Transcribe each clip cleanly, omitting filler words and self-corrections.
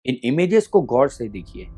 इन images को गौर से देखिए।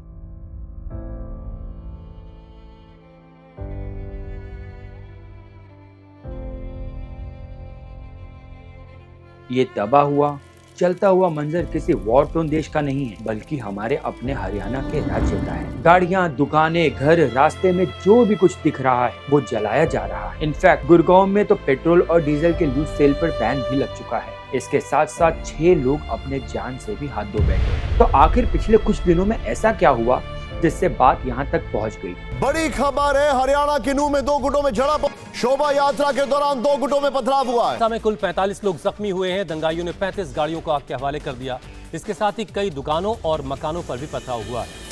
ये दबा हुआ चलता हुआ मंजर किसी वॉर टोन देश का नहीं है, बल्कि हमारे अपने हरियाणा के राज्य का है। गाड़ियां, दुकानें, घर, रास्ते में जो भी कुछ दिख रहा है वो जलाया जा रहा है। इनफैक्ट गुड़गांव में तो पेट्रोल और डीजल के लूज सेल पर बैन भी लग चुका है। इसके साथ साथ 6 लोग अपने जान से भी हाथ धो बैठे। तो आखिर पिछले कुछ दिनों में ऐसा क्या हुआ जिससे बात यहाँ तक पहुँच गई? बड़ी खबर है, हरियाणा के नूह में 2 गुटों में झड़प। शोभा यात्रा के दौरान 2 गुटों में पथराव हुआ है। में कुल 45 लोग जख्मी हुए हैं। दंगाइयों ने 35 गाड़ियों को आग के हवाले कर दिया। इसके साथ ही कई दुकानों और मकानों पर भी पथराव हुआ है।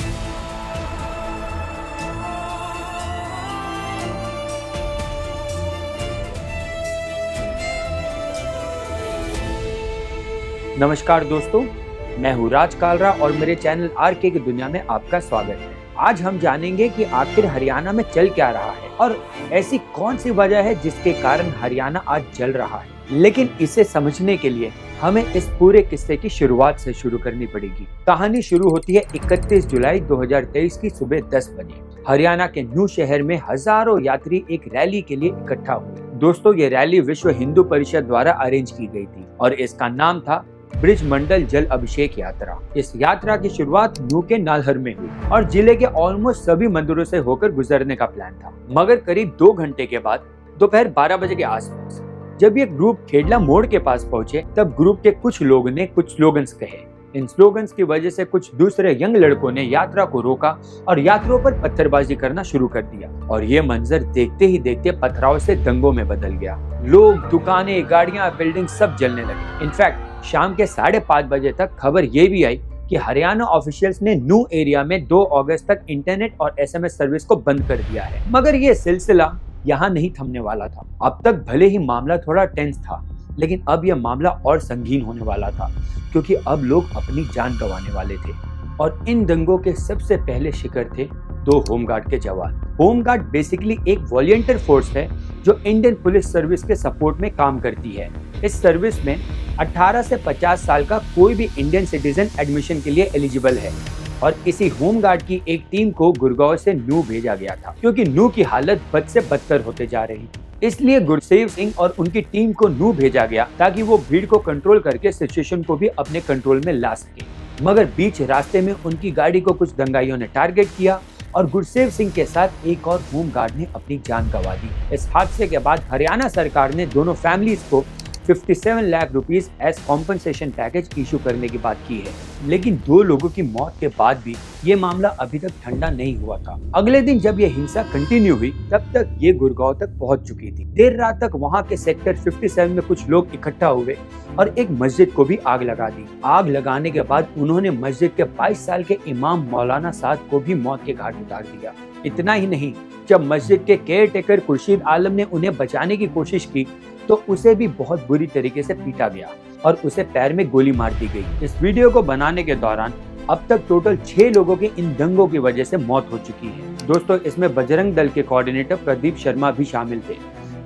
नमस्कार दोस्तों, मैं हूँ राज कालरा और मेरे चैनल आरके की दुनिया में आपका स्वागत है। आज हम जानेंगे कि आखिर हरियाणा में चल क्या रहा है और ऐसी कौन सी वजह है जिसके कारण हरियाणा आज जल रहा है। लेकिन इसे समझने के लिए हमें इस पूरे किस्से की शुरुआत से शुरू करनी पड़ेगी। कहानी शुरू होती है 31 जुलाई 2023 की सुबह 10 बजे। हरियाणा के नूह शहर में हजारों यात्री एक रैली के लिए इकट्ठा हुए। दोस्तों, ये रैली विश्व हिंदू परिषद द्वारा अरेंज की गई थी और इसका नाम था ब्रिज मंडल जल अभिषेक यात्रा। इस यात्रा की शुरुआत नूह के नालहर में हुई और जिले के ऑलमोस्ट सभी मंदिरों से होकर गुजरने का प्लान था। मगर करीब 2 घंटे के बाद दोपहर 12 बजे के आसपास जब ये ग्रुप खेडला मोड़ के पास पहुंचे, तब ग्रुप के कुछ लोगों ने कुछ स्लोगन्स कहे। इन स्लोगन्स की वजह से कुछ दूसरे यंग लड़कों ने यात्रा को रोका और यात्रियों पर पत्थरबाजी करना शुरू कर दिया और ये मंजर देखते ही देखते पथराव से दंगों में बदल गया। लोग, दुकानें, गाड़ियां, बिल्डिंग सब जलने लगे। इनफैक्ट शाम के 5:30 बजे तक खबर ये भी आई कि हरियाणा ऑफिशियल्स ने नूह एरिया में 2 अगस्त तक इंटरनेट और SMS सर्विस को बंद कर दिया है। मगर ये सिलसिला यहाँ नहीं थमने वाला था। अब तक भले ही मामला थोड़ा टेंस था, लेकिन अब यह मामला और संगीन होने वाला था, क्योंकि अब लोग अपनी जान गंवाने वाले थे। और इन दंगों के सबसे पहले शिकार थे 2 होमगार्ड के जवान। होमगार्ड बेसिकली एक वॉलंटियर फोर्स है जो इंडियन पुलिस सर्विस के सपोर्ट में काम करती है। इस सर्विस में 18 से 50 साल का कोई भी इंडियन सिटीजन एडमिशन के लिए एलिजिबल है और इसी होमगार्ड की एक टीम को गुड़गांव से नूह भेजा गया था, क्योंकि नूह की हालत बद से बदतर होते जा रही। इसलिए गुरसेव सिंह और उनकी टीम को नूह भेजा गया ताकि वो भीड़ को कंट्रोल करके सिचुएशन को भी अपने कंट्रोल में ला सके। मगर बीच रास्ते में उनकी गाड़ी को कुछ दंगाइयों ने टारगेट किया और गुरसेव सिंह के साथ एक और होमगार्ड ने अपनी जान गंवा दी। इस हादसे के बाद हरियाणा सरकार ने दोनों फैमिलीज को 57 lakh rupees as compensation package issue करने की बात की है। लेकिन 2 लोगों की मौत के बाद भी ये मामला अभी तक ठंडा नहीं हुआ था। अगले दिन जब ये हिंसा कंटिन्यू हुई, तब तक ये गुड़गांव तक पहुंच चुकी थी। देर रात तक वहां के सेक्टर 57 में कुछ लोग इकट्ठा हुए और एक मस्जिद को भी आग लगा दी। आग लगाने के बाद उन्होंने मस्जिद के 22 साल के इमाम मौलाना साद को भी मौत के घाट उतार दिया। इतना ही नहीं, जब मस्जिद के केयर टेकर खुर्शीद आलम ने उन्हें बचाने की कोशिश की तो उसे भी बहुत बुरी तरीके से पीटा गया और उसे पैर में गोली मार दी गई। इस वीडियो को बनाने के दौरान अब तक टोटल 6 लोगों की इन दंगों की वजह से मौत हो चुकी है। दोस्तों, इसमें बजरंग दल के कोऑर्डिनेटर प्रदीप शर्मा भी शामिल थे,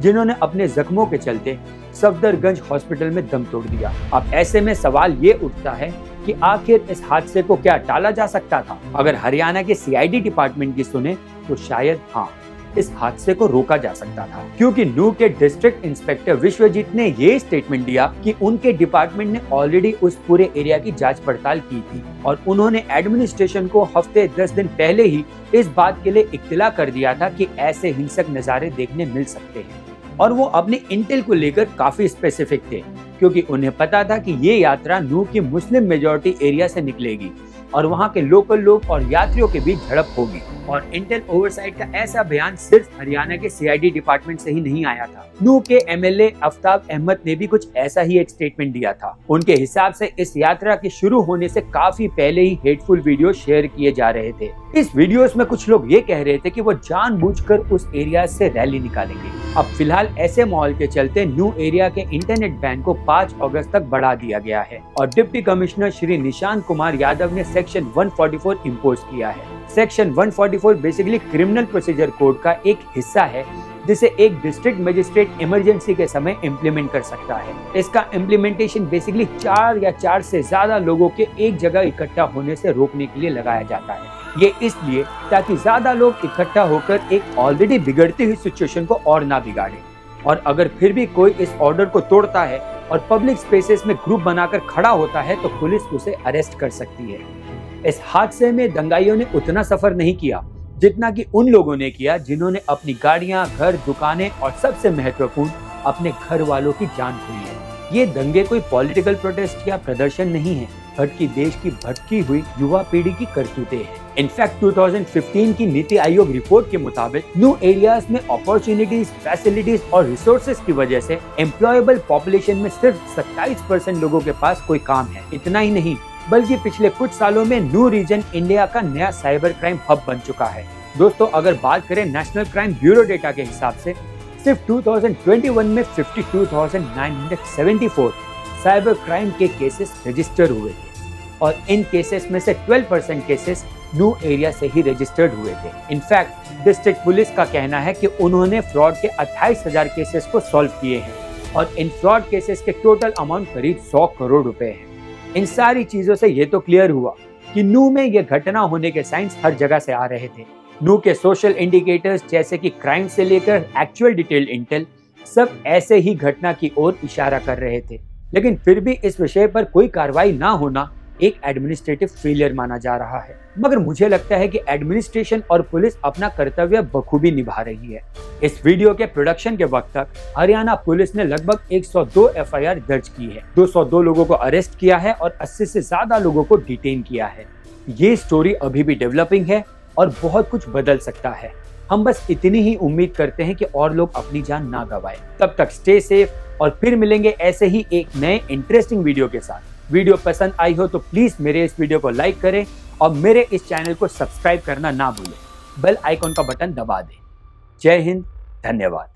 जिन्होंने अपने जख्मों के चलते सफदरगंज हॉस्पिटल में दम तोड़ दिया। अब ऐसे में सवाल ये उठता है कि आखिर इस हादसे को क्या टाला जा सकता था? अगर हरियाणा के CID डिपार्टमेंट की सुने तो शायद हाँ, इस हादसे को रोका जा सकता था, क्योंकि नूह के डिस्ट्रिक्ट इंस्पेक्टर विश्वजीत ने ये स्टेटमेंट दिया कि उनके डिपार्टमेंट ने ऑलरेडी उस पूरे एरिया की जांच पड़ताल की थी और उन्होंने एडमिनिस्ट्रेशन को हफ्ते 10 दिन पहले ही इस बात के लिए इत्तला कर दिया था कि ऐसे हिंसक नजारे देखने मिल सकते हैं। और वो अपने इंटेल को लेकर काफी स्पेसिफिक थे, क्योंकि उन्हें पता था कि ये यात्रा नूह की मुस्लिम मेजॉरिटी एरिया से निकलेगी और वहाँ के लोकल लोग और यात्रियों के बीच झड़प होगी। और इंटेल ओवरसाइट का ऐसा बयान सिर्फ हरियाणा के CID डिपार्टमेंट से ही नहीं आया था। नूह के MLA आफ्ताब अहमद ने भी कुछ ऐसा ही एक स्टेटमेंट दिया था। उनके हिसाब से इस यात्रा के शुरू होने से काफी पहले ही हेटफुल वीडियो शेयर किए जा रहे थे। इस वीडियोस में कुछ लोग ये कह रहे थे कि वो जानबूझकर उस एरिया से रैली निकालेंगे। अब फिलहाल ऐसे माहौल के चलते नूह एरिया के इंटरनेट बैन को 5 अगस्त तक बढ़ा दिया गया है और डिप्टी कमिश्नर श्री निशांत कुमार यादव ने सेक्शन 144 इम्पोज किया है। Section 144 basically criminal procedure code का एक हिस्सा है जिसे एक डिस्ट्रिक्ट मजिस्ट्रेट इमरजेंसी के समय इम्प्लीमेंट कर सकता है। इसका इम्प्लीमेंटेशन बेसिकली 4 या 4 से ज्यादा लोगों के एक जगह इकट्ठा होने से रोकने के लिए लगाया जाता है। ये इसलिए ताकि ज्यादा लोग इकट्ठा होकर एक ऑलरेडी बिगड़ती हुई सिचुएशन को और ना बिगाड़े, और अगर फिर भी कोई इस ऑर्डर को तोड़ता है और पब्लिक स्पेसेस में ग्रुप बनाकर खड़ा होता है तो पुलिस उसे अरेस्ट कर सकती है। इस हादसे में दंगाइयों ने उतना सफर नहीं किया जितना कि उन लोगों ने किया जिन्होंने अपनी गाड़ियां, घर, दुकानें और सबसे महत्वपूर्ण अपने घर वालों की जान खोई है। ये दंगे कोई पॉलिटिकल प्रोटेस्ट या प्रदर्शन नहीं है, बल्कि देश की भटकी हुई युवा पीढ़ी की करतूतें हैं। इनफैक्ट 2015 की नीति आयोग रिपोर्ट के मुताबिक न्यू एरियाज में अपॉर्चुनिटीज, फैसिलिटीज और रिसोर्सेज की वजह से एम्प्लॉयबल पॉपुलेशन में सिर्फ 27% लोगों के पास कोई काम है। इतना ही नहीं, बल्कि पिछले कुछ सालों में न्यू रीजन इंडिया का नया साइबर क्राइम हब बन चुका है। दोस्तों, अगर बात करें नेशनल क्राइम ब्यूरो डेटा के हिसाब से सिर्फ 2021 में 52,974 साइबर क्राइम के केसेस रजिस्टर हुए थे, और इन केसेस में से 12% केसेस न्यू एरिया से ही रजिस्टर्ड हुए थे। इनफैक्ट डिस्ट्रिक्ट पुलिस का कहना है कि उन्होंने फ्रॉड के 28,000 केसेस को सॉल्व किए हैं, और इन फ्रॉड केसेस के टोटल अमाउंट करीब 100 करोड़ रुपए है। इन सारी चीजों से ये तो क्लियर हुआ कि नू में ये घटना होने के साइंस हर जगह से आ रहे थे। नू के सोशल इंडिकेटर्स जैसे कि क्राइम से लेकर एक्चुअल डिटेल इंटेल सब ऐसे ही घटना की ओर इशारा कर रहे थे, लेकिन फिर भी इस विषय पर कोई कार्रवाई ना होना एक एडमिनिस्ट्रेटिव फेलियर माना जा रहा है। मगर मुझे लगता है कि एडमिनिस्ट्रेशन और पुलिस अपना कर्तव्य बखूबी निभा रही है। इस वीडियो के प्रोडक्शन के वक्त तक हरियाणा पुलिस ने लगभग 102 एफआईआर दर्ज की है, 202 लोगों को अरेस्ट किया है और 80 से ज्यादा लोगों को डिटेन किया है। ये स्टोरी अभी भी डेवलपिंग है और बहुत कुछ बदल सकता है। हम बस इतनी ही उम्मीद करते हैं कि और लोग अपनी जान ना गवाएं। तब तक स्टे सेफ, और फिर मिलेंगे ऐसे ही एक नए इंटरेस्टिंग वीडियो के साथ। वीडियो पसंद आई हो तो प्लीज मेरे इस वीडियो को लाइक करें और मेरे इस चैनल को सब्सक्राइब करना ना भूलें। बेल आइकॉन का बटन दबा दें। जय हिंद, धन्यवाद।